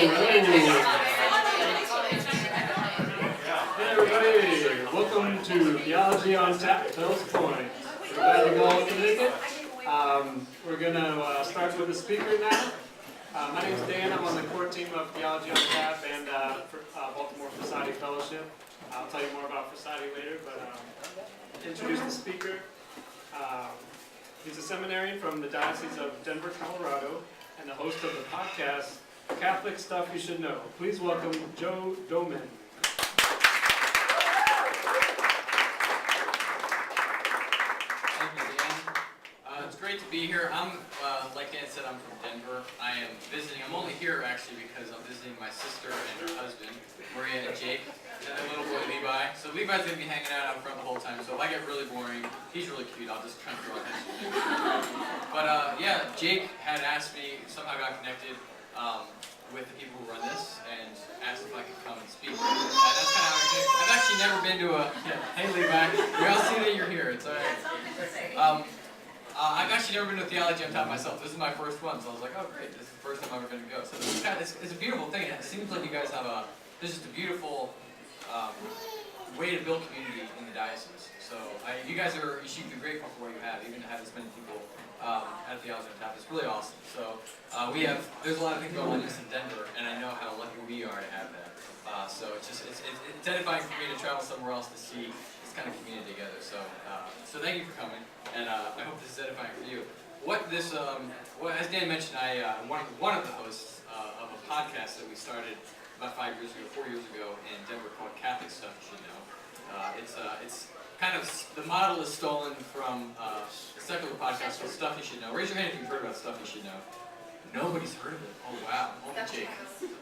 everybody, welcome to Theology on Tap, Phil's Point. We're glad you all can make it. We're going to start with the speaker now. My name is Dan. I'm on the core team of Theology on Tap and Baltimore Frassati Fellowship. I'll tell you more about Frassati later, but introduce the speaker. He's a seminarian from the Diocese of Denver, Colorado, and the host of the podcast, Catholic Stuff You Should Know. Please welcome Joe Doman. Thank you, Dan. It's great to be here. I'm, like Dan said, I'm from Denver. I am visiting. I'm only here actually because I'm visiting my sister and her husband, Maria and Jake, and their little boy Levi. So Levi's going to be hanging out front the whole time. So if I get really boring, he's really cute. I'll just try to draw attention to him. But yeah, Jake had asked me, somehow got connected with the people who run this, and asked if I could come and speak. And that's kind of how I came. I've actually never been to a. Hey Levi, we all see that you're here. It's all right. I've actually never been to Theology on Tap myself. This is my first one, so I was like, oh great, this is the first time I'm ever going to go. So this is it's a beautiful thing. It seems like you guys have this is a beautiful way to build community in the diocese. So you guys you should be grateful for what you have, even to have this many people at Theology on Tap. It's really awesome. So there's a lot of things going on just in Denver, and I know how lucky we are to have that. So it's edifying for me to travel somewhere else to see this kind of community together. So thank you for coming, and I hope this is edifying for you. As Dan mentioned, I'm one of the hosts of a podcast that we started about 4 years ago in Denver called Catholic Stuff You Should Know. It's kind of, the model is stolen from a secular podcast called Stuff You Should Know. Raise your hand if you've heard about Stuff You Should Know. Nobody's heard of it. Oh wow, only Jake.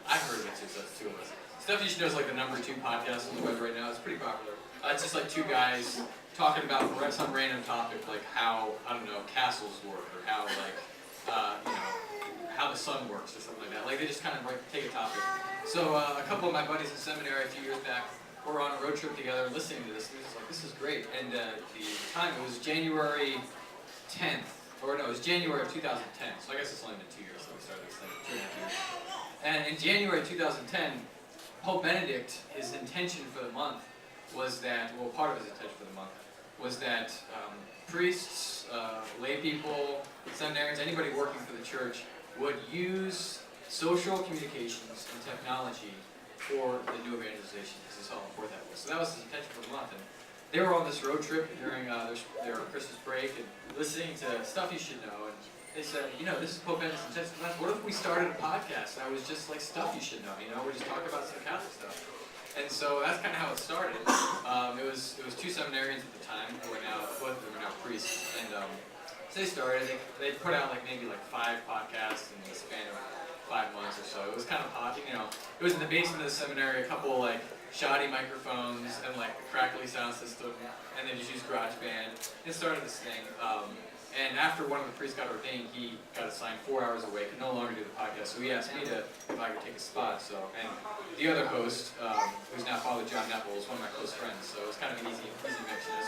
I've heard of it too, so that's two of us. Stuff You Should Know is like the #2 podcast on the web right now. It's pretty popular. It's just like two guys talking about some random topic, like how, I don't know, castles work, or how how the sun works, or something like that. Like they just kind of take a topic. So a couple of my buddies in seminary a few years back were on a road trip together listening to this. And we were just like, this is great. And the time, it was January 10th, or no, it was January of 2010. So I guess it's only been 2 years that we started this thing, 2.5 years. And in January 2010, Pope Benedict, his intention for the month was that, well, part of his intention for the month was that priests, lay people, seminarians, anybody working for the church would use social communications and technology for the new evangelization, because he saw how important that was. So that was his intention for the month. And they were on this road trip during their Christmas break and listening to Stuff You Should Know. And they said, this is Pope Benedict's intention. What if we started a podcast that was just like Stuff You Should Know? We just talk about some Catholic stuff. And so that's kind of how it started. It was two seminarians at the time who were now, both of them are now priests. And so they started. They put out maybe 5 podcasts in the span of 5 months or so. It was kind of hot, it was in the basement of the seminary, a couple shoddy microphones and the crackly sound system, and they just used GarageBand and started this thing. And after one of the priests got ordained, he got assigned 4 hours a week, could no longer do the podcast. So he asked me if I could take a spot. And the other host, who's now Father John Nepple, is one of my close friends. So it was kind of an easy mix.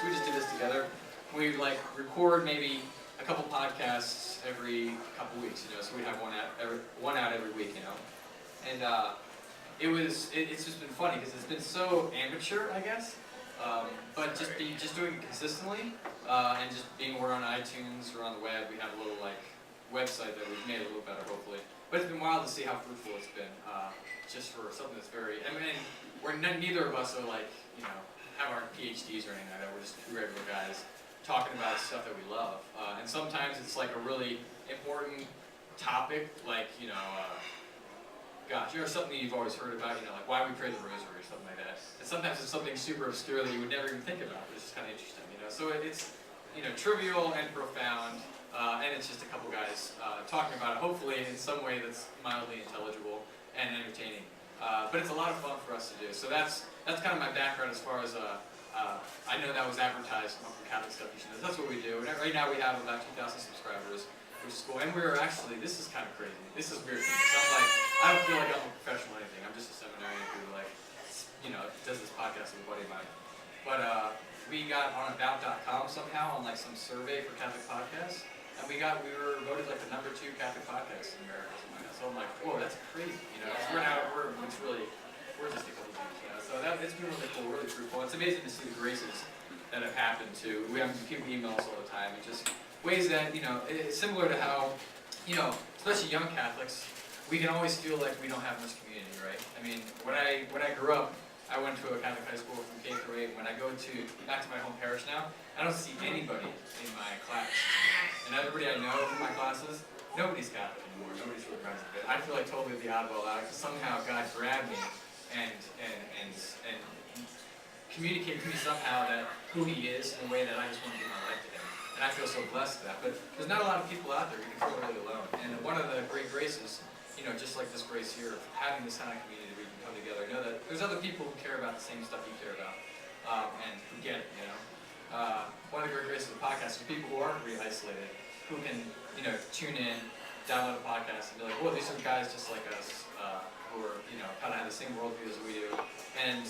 So we just did this together. We record maybe a couple podcasts every couple weeks, so we'd have one out every week, And it's just been funny because it's been so amateur, I guess. But just doing it consistently, and just we're on iTunes or on the web. We have a little website that we've made a little better, hopefully. But it's been wild to see how fruitful it's been, just for something that's very. Neither of us are have our PhDs or anything like that. We're just two regular guys talking about stuff that we love. And sometimes it's a really important topic, something you've always heard about, why we pray the rosary or something like that. And sometimes it's something super obscure that you would never even think about, but it's just kind of interesting, So it's, trivial and profound, and it's just a couple guys talking about it, hopefully in some way that's mildly intelligible and entertaining. But it's a lot of fun for us to do. So that's kind of my background as far as I know that was advertised for Catholic Stuff You Should Know. That's what we do. And right now we have about 2,000 subscribers, which is cool. And we're actually, this is kind of crazy. This is weird. I don't feel like I'm a professional or anything. I'm just a seminarian who does this podcast with a buddy of mine. But we got on about.com somehow on some survey for Catholic podcasts. and we were voted like the #2 Catholic podcast in America. Or something like that. So I'm like, whoa, that's crazy. We're just a couple things. So it's been really cool, really fruitful. It's amazing to see the graces that have happened too. We have people email us all the time, and just ways that it's similar to how especially young Catholics, we can always feel like we don't have much community, right? I mean, when I grew up, I went to a Catholic high school from K through 8. When I go back to my home parish now, I don't see anybody in my class. And everybody I know from my classes, nobody's Catholic anymore. Nobody's really friends with it. I feel like totally the oddball out because somehow God grabbed me and communicated to me somehow that who He is in a way that I just want to give my life to Him. And I feel so blessed for that. But there's not a lot of people out there who can feel really alone. And one of the great graces, just like this grace here, of having this kind of community where you can come together, know that there's other people who care about the same stuff you care about, and who get it, One of the great graces of the podcast is people who aren't really isolated, who can, tune in, download a podcast, and be like, well, these are guys just like us, who are, kind of have the same worldview as we do, and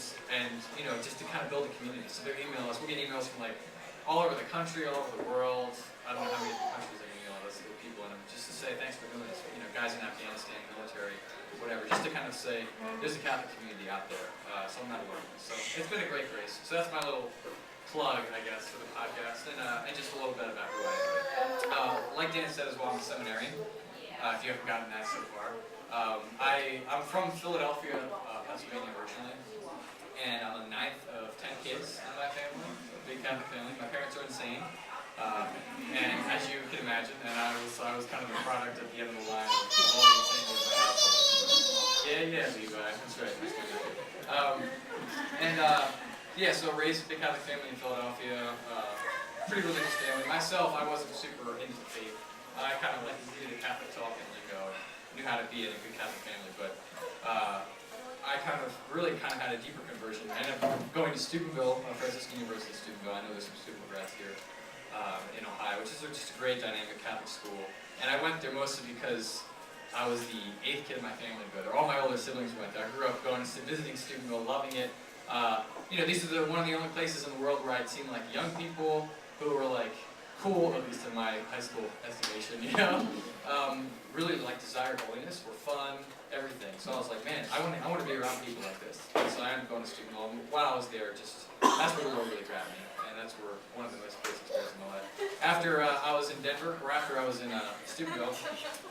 just to kind of build a community. So they'll email us. We get emails from like all over the country, all over the world. I don't know how many countries they email us, the people in them, just to say thanks for doing this. Guys in Afghanistan, military, whatever, just to kind of say there's a Catholic community out there, so I'm not alone. So it's been a great grace. So that's my little plug, I guess, for the podcast, and just a little bit about who I am. Like Dan said as well, I'm a seminarian. If you haven't gotten that so far, I'm from Philadelphia, Pennsylvania originally, and I'm the 9th of 10 kids in my family, a big Catholic family. My parents are insane. And as you can imagine, and I was kind of the product at the end of the line of all the insane in my household. Yeah, Levi, that's right. So raised a big Catholic family in Philadelphia, pretty religious family. Myself, I wasn't super into the faith. I kind of needed a Catholic talk and lingo, knew how to be in a good Catholic family, but I really had a deeper conversion. I ended up going to Steubenville, Franciscan University of Steubenville. I know there's some Steubenville grads here. In Ohio, which is just a great dynamic Catholic school. And I went there mostly because I was the 8th kid in my family to go there. All my older siblings went there. I grew up visiting Steubenville, loving it. These are one of the only places in the world where I'd seen like young people who were like cool, at least in my high school estimation, really like desired holiness, were fun, everything. So I was like, man, I want to be around people like this. And so I ended up going to Steubenville. And while I was there, that's where the Lord really grabbed me. And that's where one of the most great experiences in my life. After I was in Denver, or after I was in Steubenville,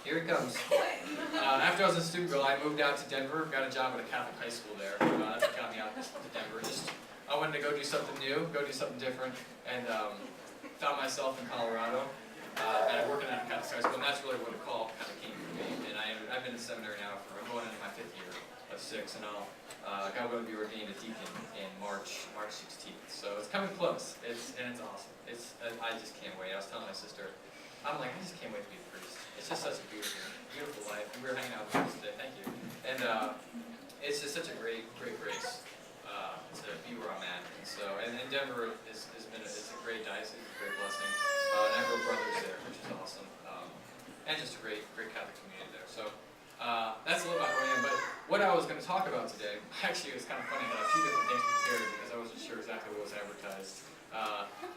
here it comes. After I was in Steubenville, I moved out to Denver, got a job at a Catholic high school there. That's what got me out to Denver. I wanted to go do something new, go do something different, and found myself in Colorado, and working at a Catholic high school, and that's really what the call kind of came for me. And I've been in seminary now I'm going into my 5th year of 6, and I'm going to be ordained a deacon in March 16th. So it's coming close. It's awesome. I just can't wait. I was telling my sister, I'm like, I just can't wait to be a priest. It's just such a beautiful life. And we were hanging out with us today. Thank you. And it's just such a great grace to be where I'm at. And so, and Denver is a great diocese, a great blessing. And I have brothers there, which is awesome. And just a great Catholic community there. So. That's a little about who I am, but what I was going to talk about today, actually it was kind of funny, I had a few different things prepared because I wasn't sure exactly what was advertised.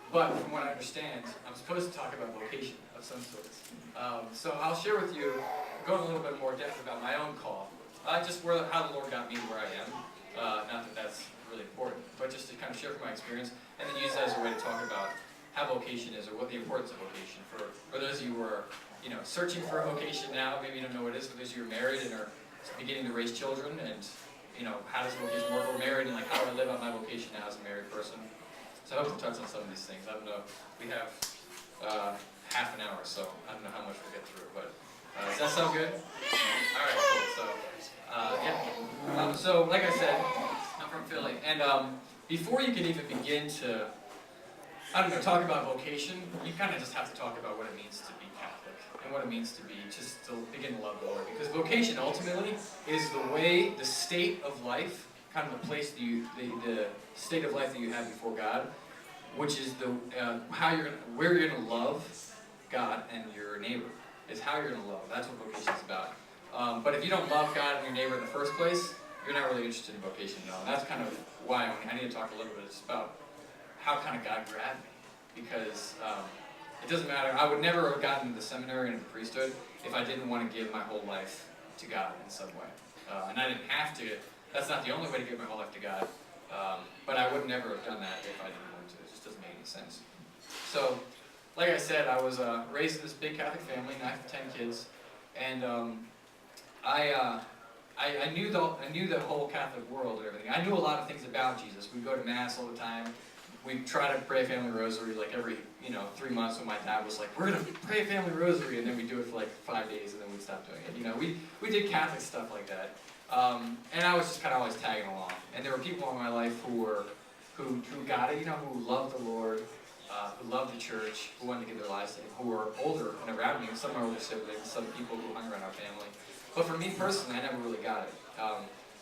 But from what I understand, I'm supposed to talk about vocation of some sorts. So I'll share with you, go in a little bit more depth about my own call, just how the Lord got me where I am. Not that that's really important, but just to kind of share from my experience, and then use that as a way to talk about how vocation is, or what the importance of vocation for those of you who are searching for a vocation now. Maybe you don't know what it is. For those of you who are married and are beginning to raise children, and how does vocation work? Or married, and like how do I live out my vocation now as a married person? So I hope to touch on some of these things. I don't know. We have half an hour, so I don't know how much we'll get through. But does that sound good? All right, cool. So so like I said, I'm from Philly, and before you can even begin to talk about vocation, you kind of just have to talk about what it means to be Catholic and what it means to be, just to begin to love the Lord. Because vocation ultimately is the state of life, kind of the place the state of life that you have before God, which is where you're going to love God and your neighbor, is how you're going to love. That's what vocation is about. But if you don't love God and your neighbor in the first place, you're not really interested in vocation at all. And that's kind of why I need to talk a little bit about how kind of God grabbed me, because It doesn't matter. I would never have gotten into the seminary and the priesthood if I didn't want to give my whole life to God in some way. And I didn't have to. That's not the only way to give my whole life to God. But I would never have done that if I didn't want to. It just doesn't make any sense. So, like I said, I was raised in this big Catholic family, 9 to 10 kids, and I knew the whole Catholic world and everything. I knew a lot of things about Jesus. We go to Mass all the time. We try to pray a family rosary like every 3 months when my dad was like, we're going to pray a family rosary, and then we do it for like 5 days and then we'd stop doing it. We did Catholic stuff like that. And I was just kind of always tagging along. And there were people in my life who got it, who loved the Lord, who loved the church, who wanted to give their lives to Him, who were older and around me, some of my older siblings, some people who hung around our family. But for me personally, I never really got it.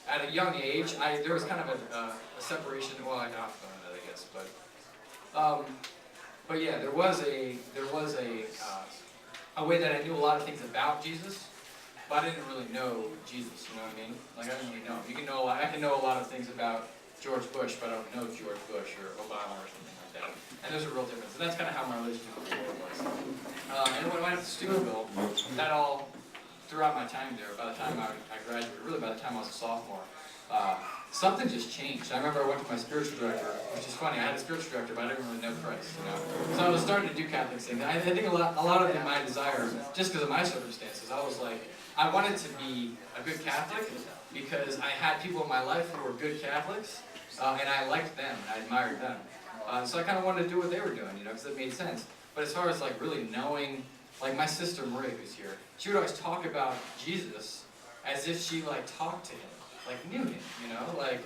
At a young age, there was kind of a separation. Well, I know that, I guess, but yeah, there was a way that I knew a lot of things about Jesus, but I didn't really know Jesus. You know what I mean? Like I didn't really know him. I can know a lot of things about George Bush, but I don't know George Bush or Obama or something like that. And there's a real difference. And that's kind of how my relationship with the Lord was. And when I went to Steubenville, that all throughout my time there, by the time I graduated, really by the time I was a sophomore, something just changed. I remember I went to my spiritual director, which is funny. I had a spiritual director, but I didn't really know Christ. So I was starting to do Catholic things. I think a lot of it, my desire, just because of my circumstances, I was like, I wanted to be a good Catholic because I had people in my life who were good Catholics, and I liked them, and I admired them. So I kind of wanted to do what they were doing, because it made sense. But as far as like really knowing, like my sister Marie, who's here, she would always talk about Jesus as if she like talked to him, like knew him, like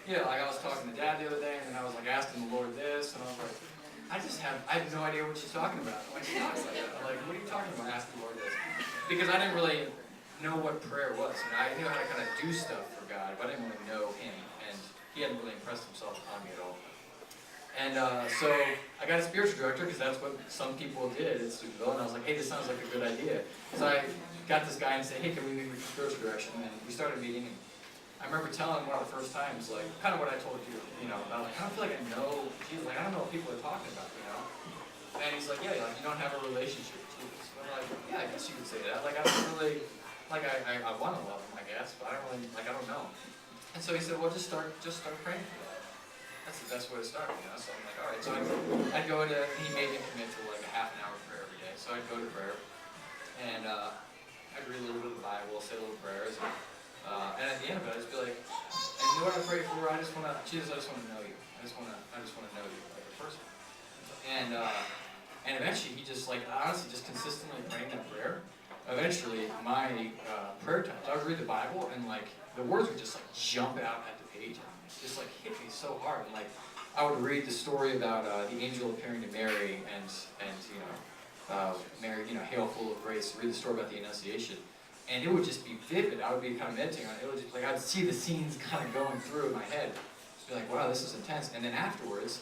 I was talking to Dad the other day, and then I was like asking the Lord this, and I was like, I have no idea what she's talking about. When she talks like that, like, what are you talking about? Asking the Lord this, because I didn't really know what prayer was. I knew how to kind of do stuff for God, but I didn't really know Him, and He hadn't really impressed Himself upon me at all. And so I got a spiritual director, because that's what some people did at Steubenville, and I was like, hey, this sounds like a good idea. So I got this guy and said, hey, can we meet with spiritual direction? And we started meeting, and I remember telling him one of the first times, like, kind of what I told you, about like, I don't feel like I know Jesus, like, I don't know what people are talking about, And he's like, yeah, like, you don't have a relationship with Jesus. And I'm like, yeah, I guess you could say that. Like, I don't really, like, I want to love him, I guess, but I don't really, like, I don't know. And so he said, well, just start praying for that. That's the best way to start, So I'm like, all right. So I'd go to, he made me commit to like a half an hour of prayer every day. So I'd go to prayer, and I'd read a little bit of the Bible, say little prayers, and at the end of it, I'd just be like, and you know what I pray for? Jesus, I just want to know you. I just want to know you like a person. And eventually, he just like honestly just consistently praying that prayer. Eventually, my prayer times, I would read the Bible, and like the words would just like jump out at the page. Just like hit me so hard, and like I would read the story about the angel appearing to Mary, and Mary, hail full of grace. Read the story about the Annunciation, and it would just be vivid. I would be kind of meditating on it. It would just like I'd see the scenes kind of going through in my head. Just be like, wow, this is intense. And then afterwards,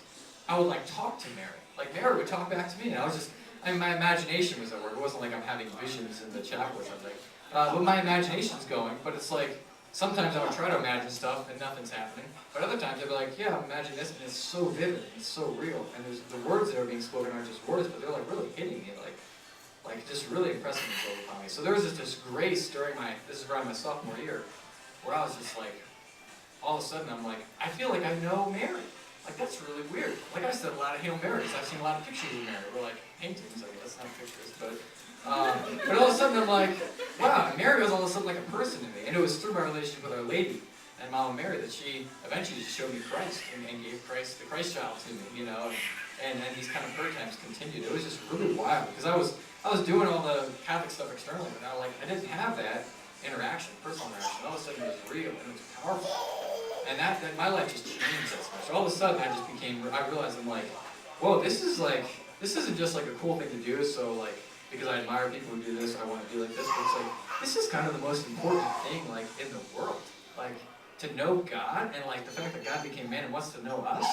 I would like talk to Mary. Like Mary would talk back to me, and I was just, my imagination was at work. It wasn't like I'm having visions in the chapel or something. But my imagination's going. But it's like, sometimes I would try to imagine stuff and nothing's happening. But other times I'd be like, yeah, imagine this, and it's so vivid, and it's so real. And the words that are being spoken aren't just words, but they're like really hitting me, like just really impressing themselves upon me. So there was this grace during this is around my sophomore year, where I was just like, all of a sudden I'm like, I feel like I know Mary. Like that's really weird. Like I said a lot of Hail Marys. I've seen a lot of pictures of Mary. We're like paintings, I guess, not pictures, but all of a sudden I'm like, wow, Mary was all of a sudden like a person to me. And it was through my relationship with Our Lady and Mama Mary that she eventually just showed me Christ and gave Christ, the Christ child to me, and these kind of prayer times continued. It was just really wild because I was doing all the Catholic stuff externally, but now I didn't have that interaction, personal interaction. All of a sudden it was real and it was powerful. And that my life just changed so much. All of a sudden I realized I'm like, whoa, this isn't just like a cool thing to do, so like, because I admire people who do this, I want to be like this, but it's like, this is kind of the most important thing, like, in the world. Like, to know God, and like, the fact that God became man and wants to know us,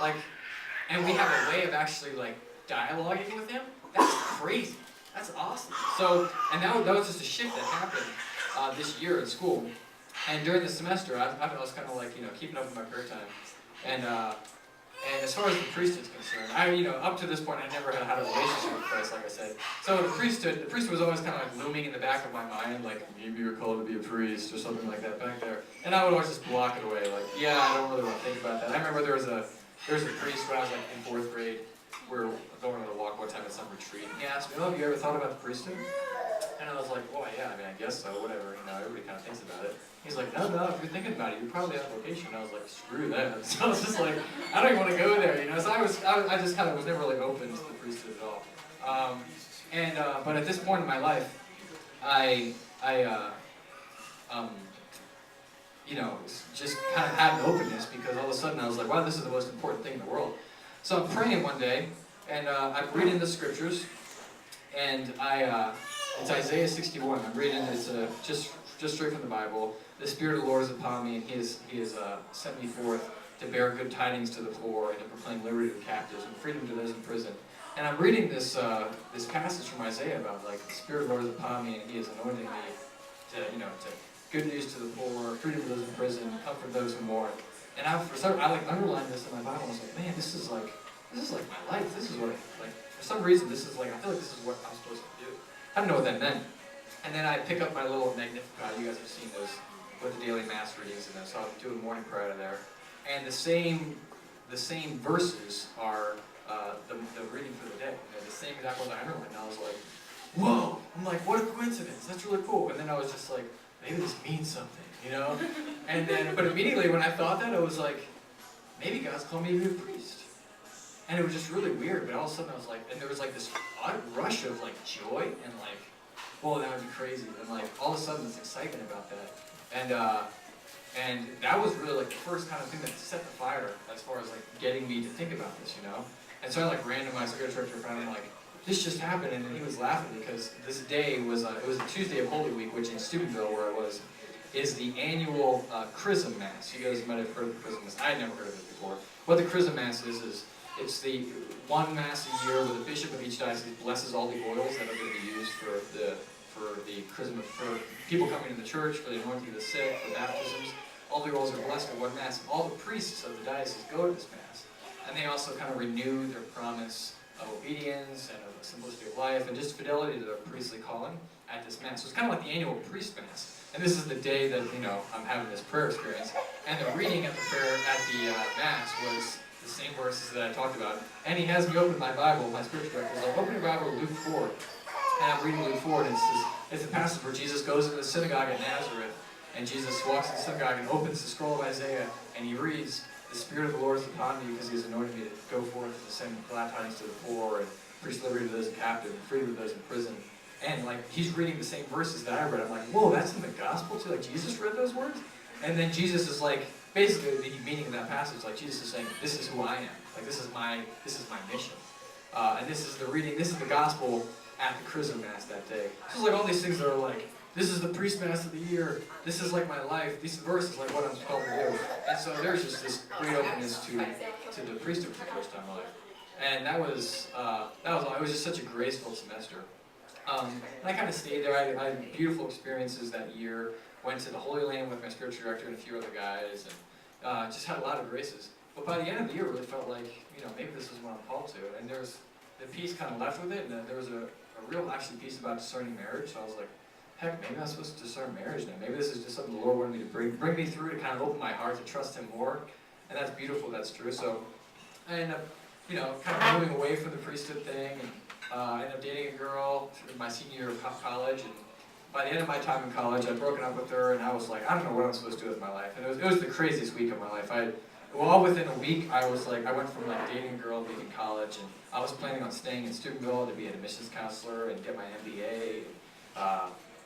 like, and we have a way of actually, like, dialoguing with Him, that's crazy. That's awesome. So, and that was just a shift that happened this year in school. And during the semester, I was kind of like, keeping up with my prayer time. And And as far as the priesthood's concerned, up to this point, I never had a relationship with Christ, like I said. So the priesthood was always kind of like looming in the back of my mind, like maybe you're called to be a priest or something like that back there. And I would always just block it away, like, yeah, I don't really want to think about that. I remember there was a priest when I was like in 4th grade. We were going on a walk one time at some retreat, and he asked me, "Oh, have you ever thought about the priesthood?" And I was like, "Well, yeah, I mean, I guess so, whatever, everybody kind of thinks about it." He's like, no, if you're thinking about it, you probably have vocation. And I was like, screw that. So I was just like, I don't even want to go there, So I just kind of was never really open to the priesthood at all. But at this point in my life, just kind of had an openness, because all of a sudden I was like, wow, this is the most important thing in the world. So I'm praying one day, and I'm reading the scriptures, and it's Isaiah 61. I'm reading it's just straight from the Bible. The Spirit of the Lord is upon me, and He has sent me forth to bear good tidings to the poor, and to proclaim liberty to the captives and freedom to those in prison. And I'm reading this passage from Isaiah about like the Spirit of the Lord is upon me, and He has anointed me to good news to the poor, freedom to those in prison, comfort those who mourn. And I underlined this in my Bible. I was like, man, this is like my life. This is what for some reason this is like, I feel like this is what I'm supposed to do. I don't know what that meant. And then I pick up my little Magnificat. You guys have seen those with the daily mass readings in them. So I'll do a morning prayer to there. And the same verses are the reading for the day. The same exact ones I underlined. And I was like, whoa! I'm like, what a coincidence! That's really cool. And then I was just like, maybe this means something, And then, but immediately when I thought that, I was like, maybe God's calling me to be a priest. And it was just really weird. But all of a sudden I was like, and there was like this odd rush of like joy and like, whoa, that would be crazy. And like all of a sudden this excitement about that. And that was really like the first kind of thing that set the fire as far as like getting me to think about this, And so I like ran to my secretary director friend and like, this just happened, and he was laughing because this day was it was a Tuesday of Holy Week, which in Steubenville, where I was, is the annual Chrism Mass. You guys might have heard of the Chrism Mass. I had never heard of it before. What the Chrism Mass is it's the one Mass a year where the bishop of each diocese blesses all the oils that are going to be used for the chrism, for people coming to the church, for the anointing of the sick, for baptisms. All the oils are blessed at one Mass. All the priests of the diocese go to this Mass, and they also kind of renew their promise of obedience and of simplicity of life and just fidelity to their priestly calling at this Mass. So it's kind of like the annual priest Mass. And this is the day that, I'm having this prayer experience. And the reading at the prayer at the Mass was the same verses that I talked about. And he has me open my Bible, my spiritual director was like, open your Bible to Luke 4. And I'm reading Luke 4, and it's the passage where Jesus goes into the synagogue at Nazareth, and Jesus walks in the synagogue and opens the scroll of Isaiah, and he reads, the Spirit of the Lord is upon me because He has anointed me to go forth and to send glad tidings to the poor and preach liberty to those captive and freedom to those in prison. And like he's reading the same verses that I read. I'm like, whoa, that's in the gospel too? Like Jesus read those words? And then Jesus is like, basically the meaning of that passage, like Jesus is saying, this is who I am. Like this is my mission. And this is the reading, this is the gospel at the Chrism Mass that day. So it's like all these things that are like, this is the priest Mass of the year. This is like my life. These verses like what I'm called to do. And so there's just this great openness to the priesthood for the first time in my life. And it was just such a graceful semester. And I kind of stayed there. I had beautiful experiences that year. Went to the Holy Land with my spiritual director and a few other guys, and just had a lot of graces. But by the end of the year, it really felt like, maybe this is what I'm called to. And there was the piece kind of left with it, and there was a real actually piece about discerning marriage. So I was like, heck, maybe I'm supposed to discern marriage now. Maybe this is just something the Lord wanted me to bring me through to kind of open my heart to trust Him more. And that's beautiful, that's true. So I ended up, kind of moving away from the priesthood thing, and I ended up dating a girl in my senior year of college. And by the end of my time in college, I'd broken up with her, and I was like, I don't know what I'm supposed to do with my life. And it was the craziest week of my life. All within a week, I went from like dating a girl, being in college, and I was planning on staying in Steubenville to be an admissions counselor and get my MBA.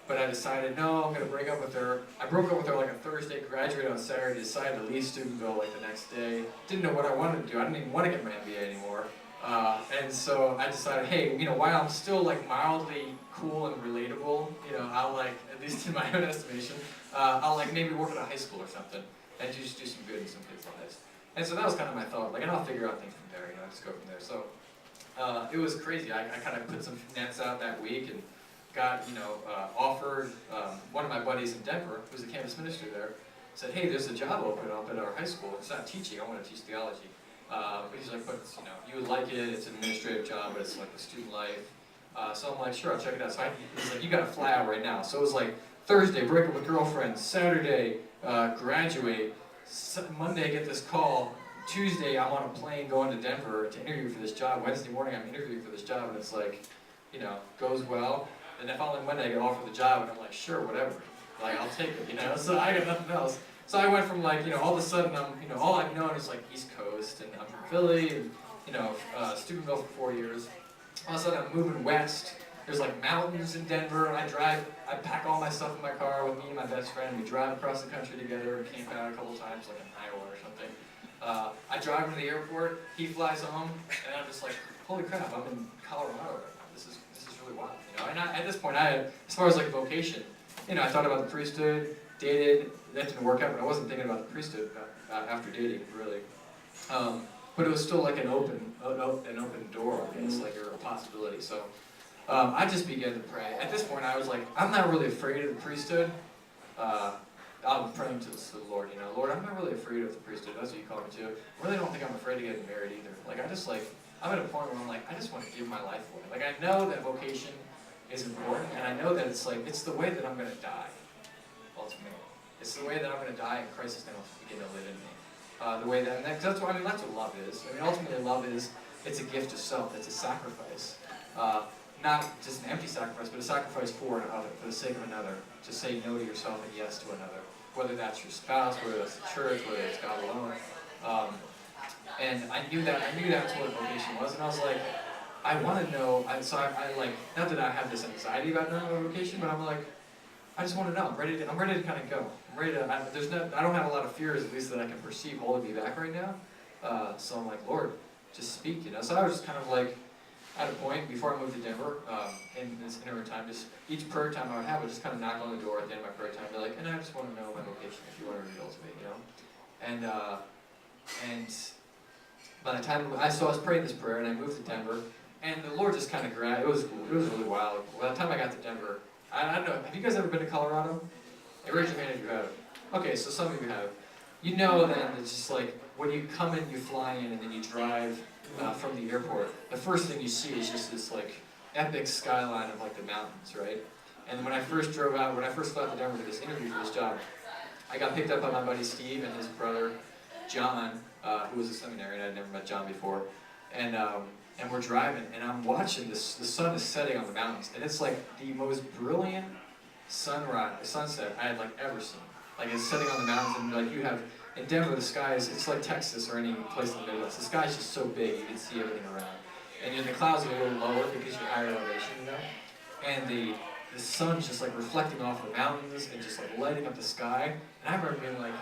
But I decided, no, I'm going to break up with her. I broke up with her like a Thursday, graduated on Saturday, decided to leave Steubenville like the next day. Didn't know what I wanted to do. I didn't even want to get my MBA anymore. And so I decided, hey, while I'm still like mildly cool and relatable, I'll like, at least in my own estimation, I'll like maybe work at a high school or something and just do some good in some kids' lives. And so that was kind of my thought, like, and I'll figure out things from there, just go from there. So it was crazy. I kind of put some nets out that week and got, offered, one of my buddies in Denver, who's the campus minister there, said, hey, there's a job open up at our high school. It's not teaching, I want to teach theology. But he's like, but you would like it. It's an administrative job, but it's like the student life. So I'm like, sure, I'll check it out. So he's like, you got to fly out right now. So it was like Thursday, break up with girlfriend. Saturday, graduate. Monday, I get this call. Tuesday, I'm on a plane going to Denver to interview for this job. Wednesday morning, I'm interviewing for this job, and it's like, goes well. And then following Monday, I get offered the job, and I'm like, sure, whatever. Like, I'll take it, So I got nothing else. So I went from like, all of a sudden I'm, all I've known is like East Coast, and I'm from Philly, and, Steubenville for 4 years. All of a sudden I'm moving west. There's like mountains in Denver, and I pack all my stuff in my car with me and my best friend. We drive across the country together and camp out a couple times, like in Iowa or something. I drive him to the airport, he flies home, and I'm just like, holy crap, I'm in Colorado right now. This is really wild, And at this point, as far as like vocation, I thought about the priesthood, dated. That didn't work out, but I wasn't thinking about the priesthood after dating, really. But it was still like an open door, I guess, like or a possibility. So I just began to pray. At this point, I was like, I'm not really afraid of the priesthood. I'm praying to the Lord, Lord, I'm not really afraid of the priesthood. That's what you call me to. I really don't think I'm afraid of getting married either. Like, I'm at a point where I'm like, I just want to give my life away. Like, I know that vocation is important, and I know that it's the way that I'm going to die, ultimately. It's the way that I'm going to die, and Christ is going to begin to live in me. The way that's what love is. Ultimately, love is, it's a gift of self. It's a sacrifice. Not just an empty sacrifice, but a sacrifice for another, for the sake of another. To say no to yourself and yes to another. Whether that's your spouse, whether that's the church, whether it's God alone. And I knew that's what vocation was, and I was like, I want to know. So I like, not that I have this anxiety about knowing my vocation, but I'm like, I just want to know. I'm ready to kind of go. I'm ready to. I don't have a lot of fears, at least that I can perceive, holding me back right now. So I'm like, Lord, just speak. So I was just kind of like, at a point before I moved to Denver, in this interim time, just each prayer time I would have, I would just kind of knock on the door at the end of my prayer time, be like, and I just want to know my vocation, if you want to reveal to me, And by the time I was praying this prayer, and I moved to Denver, and the Lord just kind of grabbed. It was really wild. By the time I got to Denver, I don't know. Have you guys ever been to Colorado? Hey, raise your hand if you have. Okay, so some of you have. Then it's just like when you come in, you fly in, and then you drive from the airport. The first thing you see is just this like epic skyline of like the mountains, right? And when I first flew out to Denver to this interview for this job, I got picked up by my buddy Steve and his brother John, who was a seminarian. I'd never met John before, and we're driving, and I'm watching this. The sun is setting on the mountains, and it's like the most brilliant sunset I had like ever seen. Like it's setting on the mountains, and like you have in Denver, the sky it's like Texas or any place in the Midwest. The sky's just so big you can see everything around, and the clouds are a little lower because you're higher elevation, and the sun's just like reflecting off the mountains and just like lighting up the sky. And I remember being like,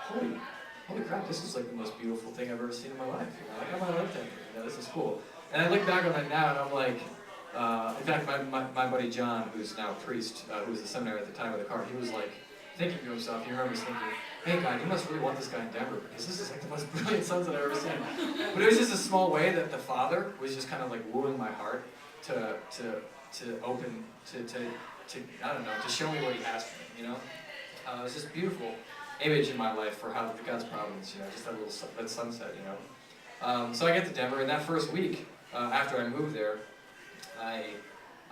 holy crap, this is like the most beautiful thing I've ever seen in my life. Like I might like that. This is cool. And I look back on that now, and I'm like, in fact, my buddy John, who's now a priest, who was a seminary at the time of the car, he was like thinking to himself, he remembers thinking, hey God, you must really want this guy in Denver, because this is like the most brilliant sunset I've ever seen. But it was just a small way that the Father was just kind of like wooing my heart to I don't know, to show me what He has for me, It was just beautiful image in my life for how God's providence, just that sunset, So I get to Denver, and that first week, after I moved there, I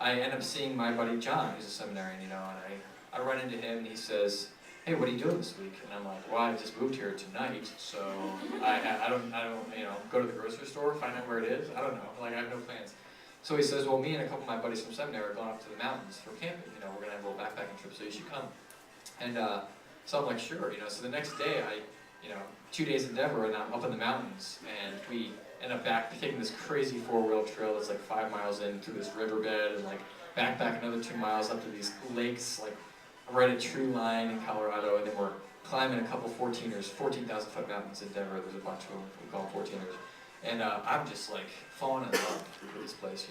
end up seeing my buddy John, who's a seminarian, and I run into him, and he says, hey, what are you doing this week? And I'm like, well, I just moved here tonight, so I don't go to the grocery store, find out where it is. I don't know, like I have no plans. So he says, well, me and a couple of my buddies from seminary are going up to the mountains for camping. We're gonna have a little backpacking trip, so you should come. And so I'm like, sure. So the next day, 2 days in Denver, and I'm up in the mountains, and we end up taking this crazy 4-wheel trail that's like 5 miles in through this riverbed, and like backpack another 2 miles up to these lakes, like right at tree line in Colorado, and then we're climbing a couple 14,000-foot mountains in Denver. There's a bunch of them, we call them 14ers. And I'm just like falling in love with this place,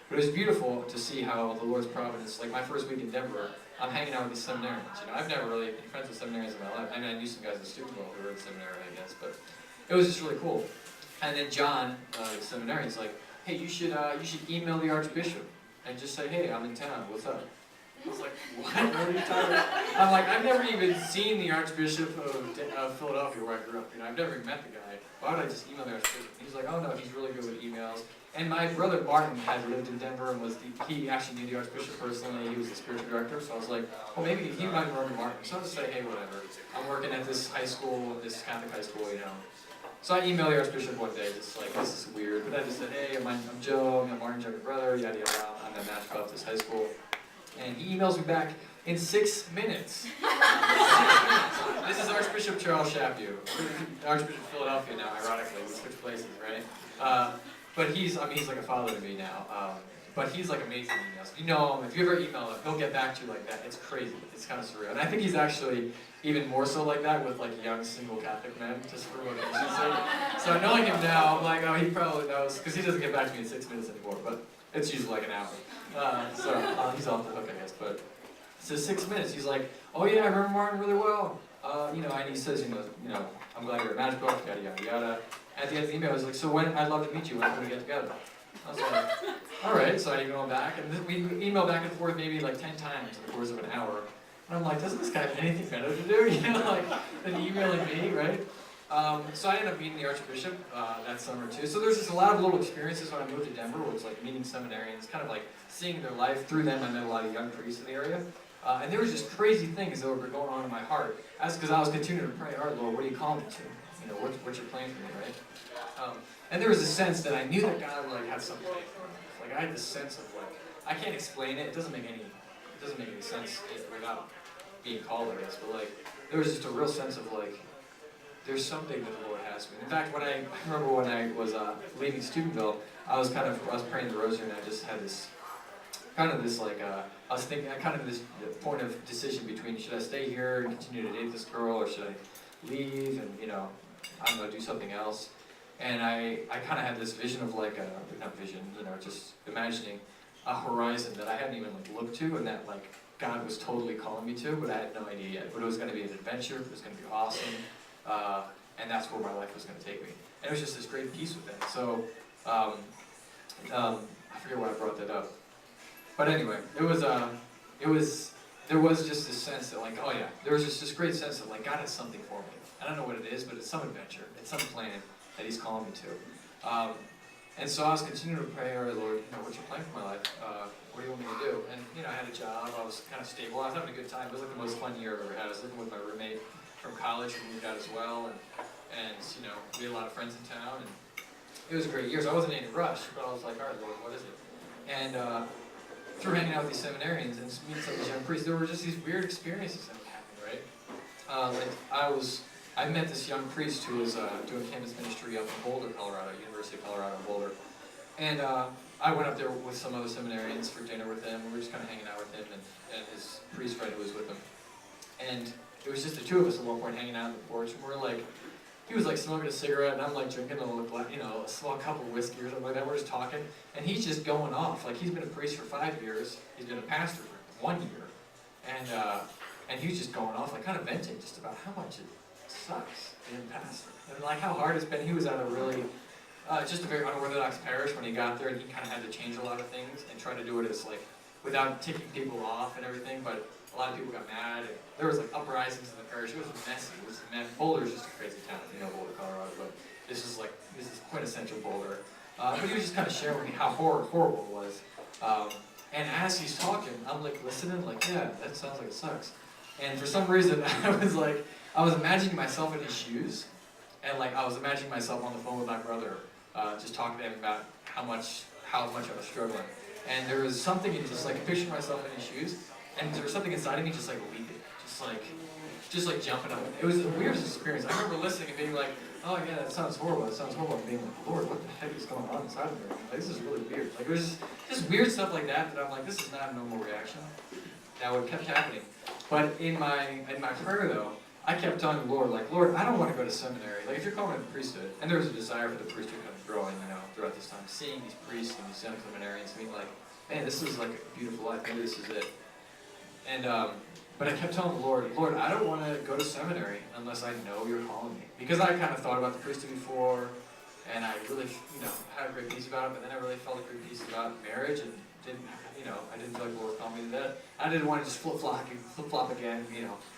But it was beautiful to see how the Lord's providence, like my first week in Denver, I'm hanging out with these seminarians. I've never really been friends with seminarians in my life. I knew some guys in Steubenville who were in seminary, I guess, but it was just really cool. And then John, the seminarian's like, hey, you should email the Archbishop and just say, hey, I'm in town, what's up? I was like, what are you talking about? I'm like, I've never even seen the Archbishop of Philadelphia where I grew up. I've never even met the guy. Why would I just email the Archbishop? He's like, oh no, he's really good with emails. And my brother Martin had lived in Denver and he actually knew the Archbishop personally. He was the spiritual director. So I was like, well, maybe he might remember Martin. So I'll just say, hey, whatever. I'm working at this high school, this Catholic high school, So I emailed the Archbishop one day, just like, this is weird. But I just said, hey, I'm Joe, I'm Martin's younger brother, yada yada. I'm at Nashville at this high school. And he emails me back in 6 minutes. 6 minutes. This is Archbishop Charles Chaput, Archbishop of Philadelphia now, ironically. We switched places, right? But he's like a father to me now. But he's like amazing emails. You know him, if you ever email him, he'll get back to you like that. It's crazy. It's kind of surreal. And I think he's actually even more so like that with like young single Catholic men, just for vocation's sake. So knowing him now, I'm like, oh, he probably knows, because he doesn't get back to me in 6 minutes anymore, but it's usually like an hour. He's off the hook, I guess. But so 6 minutes, he's like, oh yeah, I remember Martin really well. And he says, I'm glad you're at Magic Book, yada yada yada. At the end of the email, I was like, so I'd love to meet you, when can we get together? I was like, all right, so I email him back, and we email back and forth maybe like 10 times in the course of an hour. And I'm like, doesn't this guy have anything better to do? Than emailing me, right? So I ended up meeting the Archbishop that summer too. So there's just a lot of little experiences when I moved to Denver, where it was like meeting seminarians, kind of like seeing their life. Through them, I met a lot of young priests in the area. And there was just crazy things that were going on in my heart. That's because I was continuing to pray, all right, Lord, what are you calling me to? What's your plan for me, right? And there was a sense that I knew that God had something for me. Like I had this sense of I can't explain it. It doesn't make any sense without being called, I guess. But there was just a real sense of there's something that the Lord has for me. In fact, I remember when I was leaving Steubenville, I was praying the Rosary, and I just had this I was thinking, this point of decision between should I stay here and continue to date this girl, or should I leave and I don't know, do something else. And I kind of had this vision of not vision, just imagining a horizon that I hadn't even looked to, and that God was totally calling me to, but I had no idea yet. But it was going to be an adventure, it was going to be awesome, and that's where my life was going to take me. And it was just this great peace with that. So, I forget why I brought that up. But anyway, there was just this sense that oh yeah, there was just this great sense that God has something for me. I don't know what it is, but it's some adventure, it's some plan that He's calling me to. And so I was continuing to pray, all right, Lord, what's your plan for my life? What do you want me to do? And I had a job, I was kind of stable, I was having a good time. It was the most fun year I've ever had. I was living with my roommate from college who moved out as well, and we had a lot of friends in town, and it was a great year. So I wasn't in any rush, but I was like, all right, Lord, what is it? And through hanging out with these seminarians and meeting some of these young priests, there were just these weird experiences that happened, right? I met this young priest who was doing campus ministry up in Boulder, Colorado, University of Colorado in Boulder. And I went up there with some other seminarians for dinner with him. We were just kind of hanging out with him and his priest friend who was with him. And it was just the two of us at one point hanging out on the porch, and he was smoking a cigarette, and I'm drinking a small cup of whiskey or something like that. We're just talking, and he's just going off. He's been a priest for 5 years. He's been a pastor for 1 year, and he was just going off, kind of venting just about how much it sucks being a pastor, and how hard it's been. He was at a really just a very unorthodox parish when he got there, and he kind of had to change a lot of things and try to do it as without ticking people off and everything. But a lot of people got mad, and there was uprisings in the parish. It was messy. Boulder is just a crazy town, Boulder, Colorado. But this is quintessential Boulder. But he was just kind of sharing with me how horrible it was. And as he's talking, I'm listening, yeah, that sounds like it sucks. And for some reason, I was imagining myself in his shoes, and I was imagining myself on the phone with my brother, just talking to him about how much I was struggling. And there was something in just picturing myself in his shoes, and there was something inside of me just leaping, just jumping up. It was the weirdest experience. I remember listening and being oh yeah, that sounds horrible. That sounds horrible. And being Lord, what the heck is going on inside of me? This is really weird. It was just weird stuff like that I'm this is not a normal reaction. Now it kept happening. But in my prayer though, I kept telling the Lord, Lord, I don't want to go to seminary. If you're calling me to the priesthood, and there was a desire for the priesthood kind of growing, throughout this time, seeing these priests and these young seminarians, being man, this is a beautiful life. Maybe this is it. And but I kept telling the Lord, I don't want to go to seminary unless I know you're calling me. Because I kind of thought about the priesthood before, and I really, had a great peace about it, but then I really felt a great peace about marriage and didn't, I didn't feel like the Lord called me to that. I didn't want to just flip-flop again,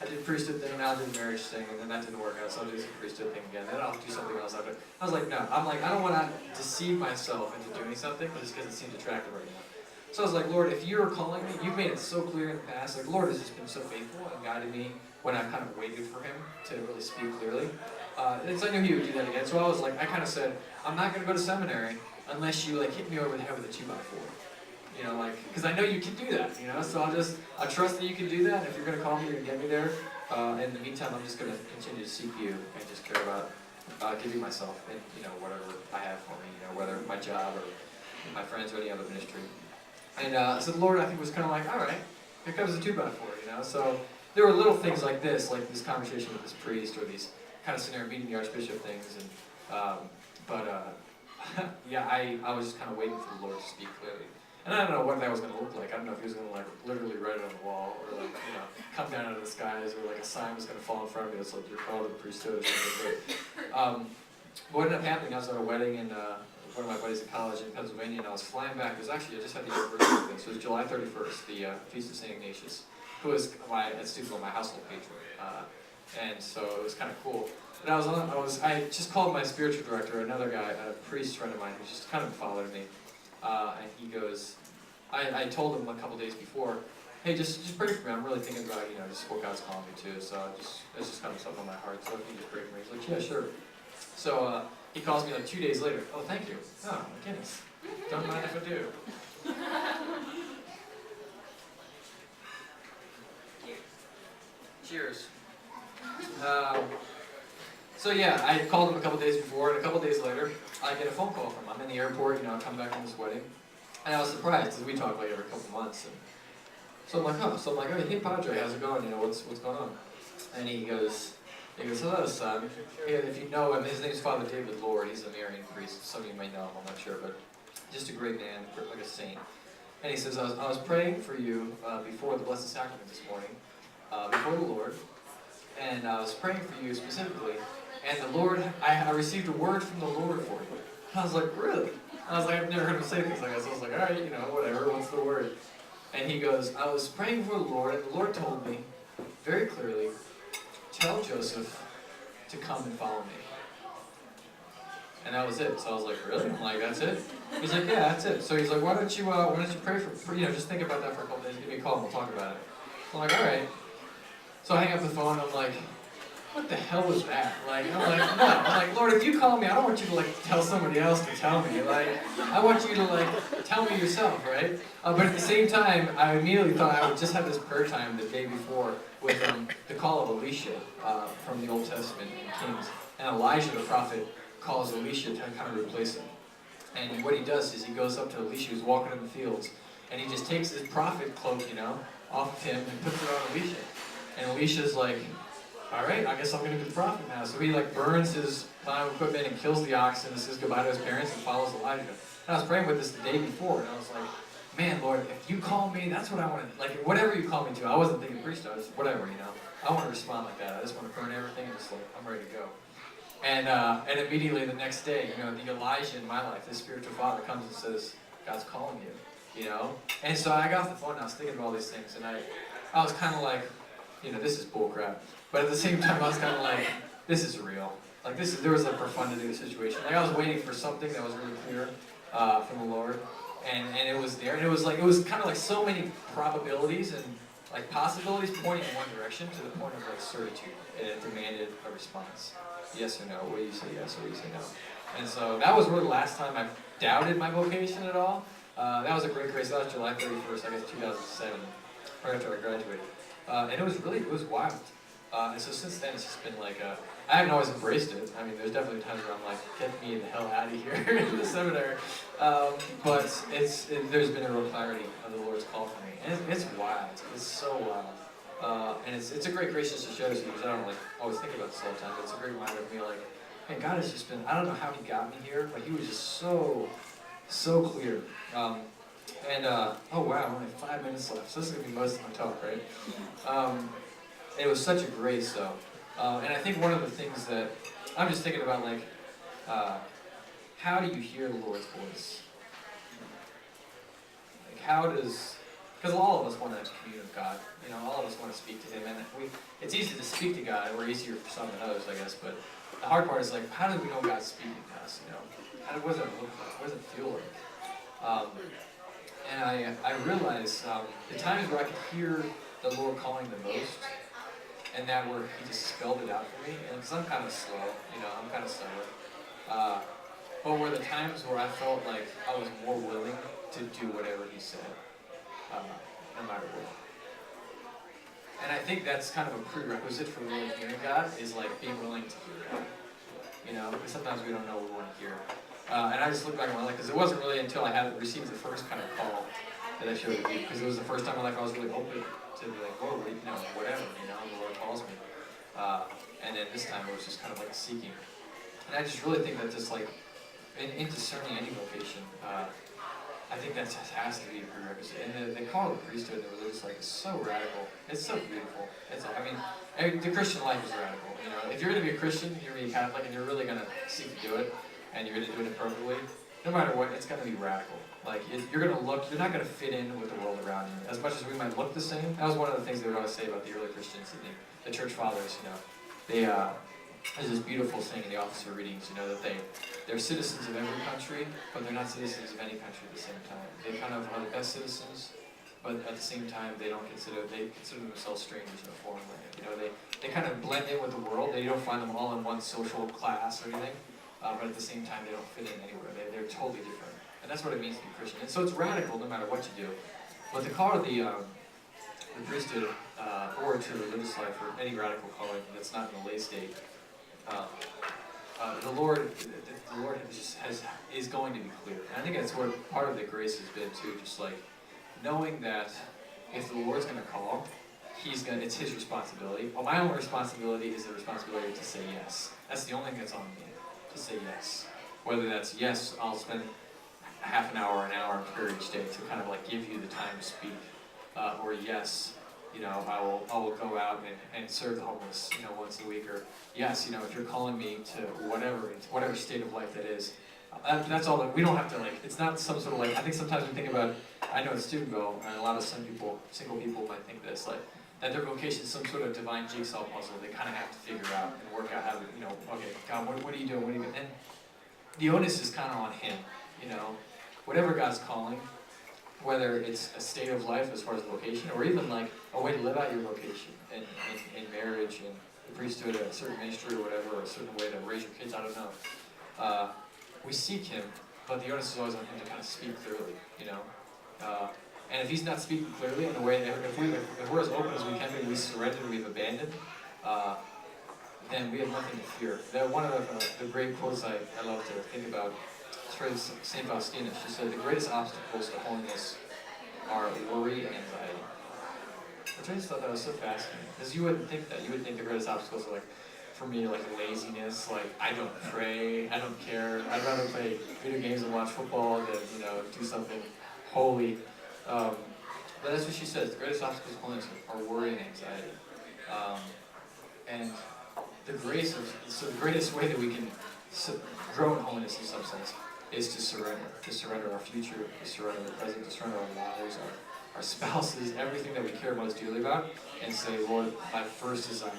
I did a priesthood thing, now I did a marriage thing, and then that didn't work out, so I'll do some priesthood thing again, then I'll do something else after. I was like, no, I don't want to deceive myself into doing something just because it seems attractive right now. So I was like, Lord, if you're calling me, you've made it so clear in the past, like, Lord has just been so faithful and guided me when I've kind of waited for him to really speak clearly. And so I knew he would do that again, so I was like, I kind of said, I'm not going to go to seminary unless you like hit me over the head with a 2x4. Because I know you can do that, so I trust that you can do that, and if you're going to call me, you're going to get me there. In the meantime, I'm just going to continue to seek you and just care about giving myself and, whatever I have for me, whether my job or my friends or any other ministry. And so the Lord, I think, was kind of like, all right, here comes the 2x4, So there were little things like this conversation with this priest, or these kind of scenario meeting the archbishop things, and yeah, I was just kind of waiting for the Lord to speak clearly. And I don't know what that was going to look like. I don't know if he was going to literally write it on the wall, or come down out of the skies, or a sign was going to fall in front of me that's like, you're called to the priesthood or something. But what ended up happening, I was at a wedding in one of my buddies in college in Pennsylvania, and I was flying back. It was actually, I just had the anniversary thing, so it was July 31st, the Feast of St. Ignatius, who was my household patron. And so it was kind of cool. And I just called my spiritual director, another guy, a priest friend of mine, who just kind of followed me. And he goes, I told him a couple days before, hey, just pray for me. I'm really thinking about, just what God's calling me to. So it's just kind of something on my heart. So if you just pray for me. He's like, yeah, sure. So he calls me 2 days later. Oh, thank you. Oh, my goodness. Don't mind if I do. Cheers. So yeah, I called him a couple days before, and a couple days later, I get a phone call from him. I'm in the airport, I come back from this wedding, and I was surprised, because we talk every couple months. And so I'm like, oh, hey Padre, how's it going? What's going on? And he goes, hello son. Hey, if you know him, his name's Father David Lord. He's a Seminarian priest. Some of you may know him, I'm not sure, but just a great man, like a saint. And he says, I was praying for you before the Blessed Sacrament this morning, before the Lord, and I was praying for you specifically. And the Lord, I received a word from the Lord for you. I was like, really? I was like, I've never heard him say things like that. So I was like, all right, whatever, what's the word? And he goes, I was praying for the Lord, and the Lord told me very clearly, tell Joseph to come and follow me. And that was it. So I was like, really? I'm like, that's it? He's like, yeah, that's it. So he's like, why don't you pray for, just think about that for a couple days, give me a call and we'll talk about it. I'm like, all right. So I hang up the phone, and I'm like, what the hell was that? No. I'm like, Lord, if you call me, I don't want you to tell somebody else to tell me. I want you to tell me yourself, right? But at the same time, I immediately thought I would just have this prayer time the day before with the call of Elisha from the Old Testament in Kings. And Elijah, the prophet, calls Elisha to kind of replace him. And what he does is he goes up to Elisha, who's walking in the fields, and he just takes his prophet cloak, off of him and puts it on Elisha. And Elisha's like, all right, I guess I'm going to be the prophet now. So he burns his final equipment and kills the oxen and says goodbye to his parents and follows Elijah. And I was praying with this the day before, and I was like, man, Lord, if you call me, that's what I want to, whatever you call me to. I wasn't thinking priesthood, whatever, I want to respond like that. I just want to burn everything and just I'm ready to go. And immediately the next day, the Elijah in my life, this spiritual father comes and says, God's calling you, And so I got off the phone and I was thinking of all these things, and I was kind of like, this is bullcrap. But at the same time, I was kind of like, this is real. There was a profundity of the situation. I was waiting for something that was really clear from the Lord, and it was there. And it was kind of so many probabilities and possibilities pointing in one direction to the point of certitude, and it demanded a response. Yes or no? What do you say yes or what do you say no? And so that was really the last time I doubted my vocation at all. That was a great grace. That was July 31st, I guess 2007, right after I graduated. And it was wild. And so since then, it's just been I haven't always embraced it. I mean, there's definitely times where I'm like, get me the hell out of here in the seminary. But there's been a real clarity of the Lord's call for me. And it's wild. It's so wild. And it's a great grace just to show this to you, because I don't always think about this all the time, but it's a great reminder of me man, God has just been, I don't know how he got me here, but he was just so clear. Oh wow, only 5 minutes left, so this is going to be most of my talk, right? It was such a grace, though. And I think one of the things that I'm just thinking about, how do you hear the Lord's voice? how does, because all of us want to commune with God, you know, all of us want to speak to Him, and it's easy to speak to God, or easier for some than others, I guess, but the hard part is like, how do we know God's speaking to us, you know? What does it look like? What does it feel like? And I realized the times where I could hear the Lord calling the most, and that where He just spelled it out for me, and because I'm kind of slow, you know, I'm kind of stubborn, but were the times where I felt like I was more willing to do whatever He said, no matter what. And I think that's kind of a prerequisite for really hearing God, is like being willing to hear God. You know, because sometimes we don't know what we want to hear. And I just look back at my life, because it wasn't really until I had received the first kind of call that I showed it to you, because it was the first time in my life I was really open to be like, whoa, you know, whatever, you know, the Lord calls me. And then this time it was just kind of like seeking. And I just really think that just like, in discerning any vocation, I think that just has to be a prerequisite. And they call it the priesthood in the religious life is so radical. It's so beautiful. I mean, the Christian life is radical. You know, if you're going to be a Christian, you're going to be a Catholic, and you're really going to seek to do it, and you're going to do it appropriately, no matter what, it's going to be radical. Like, you're going to look, you're not going to fit in with the world around you. As much as we might look the same, that was one of the things they would always say about the early Christians and the church fathers, you know. There's this beautiful thing in the officer readings, you know, that they're citizens of every country, but they're not citizens of any country at the same time. They kind of are the best citizens, but at the same time, they consider themselves strangers in a foreign land. You know, they kind of blend in with the world. They don't find them all in one social class or anything, but at the same time, they don't fit in anywhere. They're totally different. And that's what it means to be Christian. And so it's radical no matter what you do. But the call of the priesthood or to the religious life, or any radical calling that's not in the lay state, the Lord is going to be clear. And I think that's what part of the grace has been too, just like knowing that if the Lord's going to call, it's His responsibility. Well, my own responsibility is the responsibility to say yes. That's the only thing that's on me, to say yes. Whether that's yes, I'll spend half an hour in prayer each day to kind of like give you the time to speak, or yes, you know, I will go out and serve the homeless, you know, once a week, or yes, you know, if you're calling me to whatever state of life that is, that's all. That we don't have to like. It's not some sort of like. I think sometimes we think about. I know at Student-Go, and a lot of single people might think this, like that their vocation is some sort of divine jigsaw puzzle. They kind of have to figure out and work out how to, you know, okay, God, what are you doing? What are you doing? And the onus is kind of on Him, you know, whatever God's calling. Whether it's a state of life as far as vocation, or even like a way to live out your vocation in marriage and the priesthood, a certain ministry or whatever, or a certain way to raise your kids, I don't know. We seek Him, but the onus is always on Him to kind of speak clearly, you know. And if He's not speaking clearly in the way, if we're as open as we can be, we surrender, we've abandoned, then we have nothing to fear. One of the great quotes I love to think about, St. Faustina, she said, the greatest obstacles to holiness are worry and anxiety. Which I just thought that was so fascinating. Because you wouldn't think that. You would think the greatest obstacles are like, for me, like laziness, like I don't pray, I don't care, I'd rather play video games and watch football than, you know, do something holy. But that's what she says, the greatest obstacles to holiness are worry and anxiety. And the greatest way that we can grow in holiness in some sense is to surrender our future, to surrender the present, to surrender our lives, our spouses, everything that we care most dearly about, and say, Lord, my first desire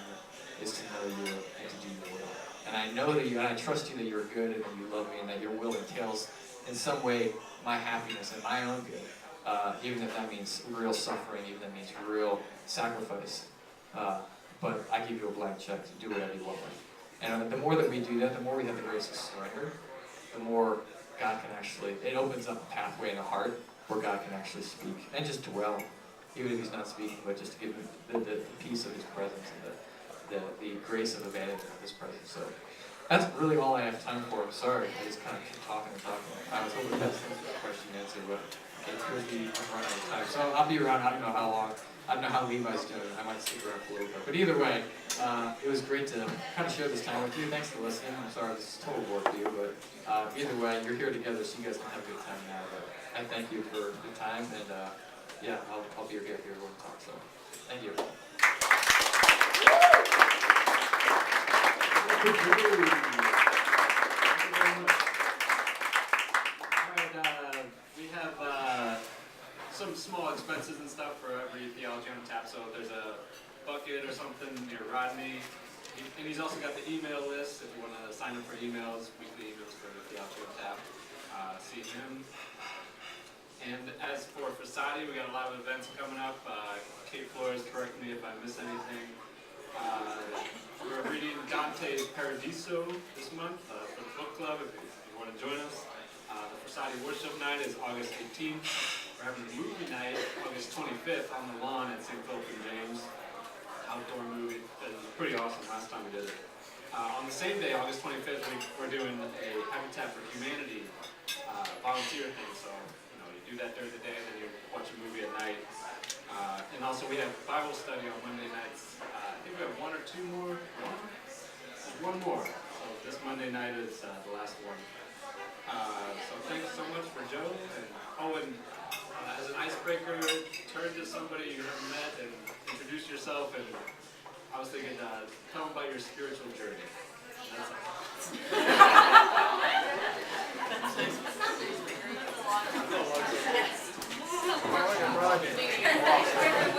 is to know you and to do your will. And I know that you, and I trust you that you're good and that you love me and that your will entails in some way my happiness and my own good, even if that means real suffering, even if that means real sacrifice. But I give you a blank check to do whatever you want with. And the more that we do that, the more we have the grace to surrender, the more God can actually, it opens up a pathway in the heart where God can actually speak and just dwell, even if He's not speaking, but just to give Him the peace of His presence and the grace of abandonment of His presence. So that's really all I have time for. I'm sorry, I just kind of keep talking and talking. I was hoping that's the question and answer, but it could be running out of time. So I'll be around, I don't know how long. I don't know how Levi's doing. I might stick around for a little bit. But either way, it was great to kind of share this time with you. Thanks for listening. I'm sorry this is total bore for you, but either way, you're here together so you guys can have a good time now. But I thank you for your time, and yeah, I'll be here if you want to talk. So thank you. All right, we have some small expenses and stuff for every Theology on Tap. So if there's a bucket or something near Rodney. And he's also got the email list if you want to sign up for emails, weekly emails for the Theology on Tap. See him. And as for Frassati, we got a lot of events coming up. Kate Flores, correct me if I miss anything. We're reading Dante's Paradiso this month for the book club if you want to join us. The Frassati Worship Night is August 18th. We're having a movie night August 25th on the lawn at St. Philip and James. Outdoor movie. It was pretty awesome last time we did it. On the same day, August 25th, we're doing a Habitat for Humanity volunteer thing. So, you do that during the day, and then you watch a movie at night. And also we have Bible study on Monday nights. I think we have one or two more. One more. So this Monday night is the last one. So thanks so much for Joe. And as an icebreaker, turn to somebody you haven't met and introduce yourself. And I was thinking, tell them about your spiritual journey. That's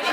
all.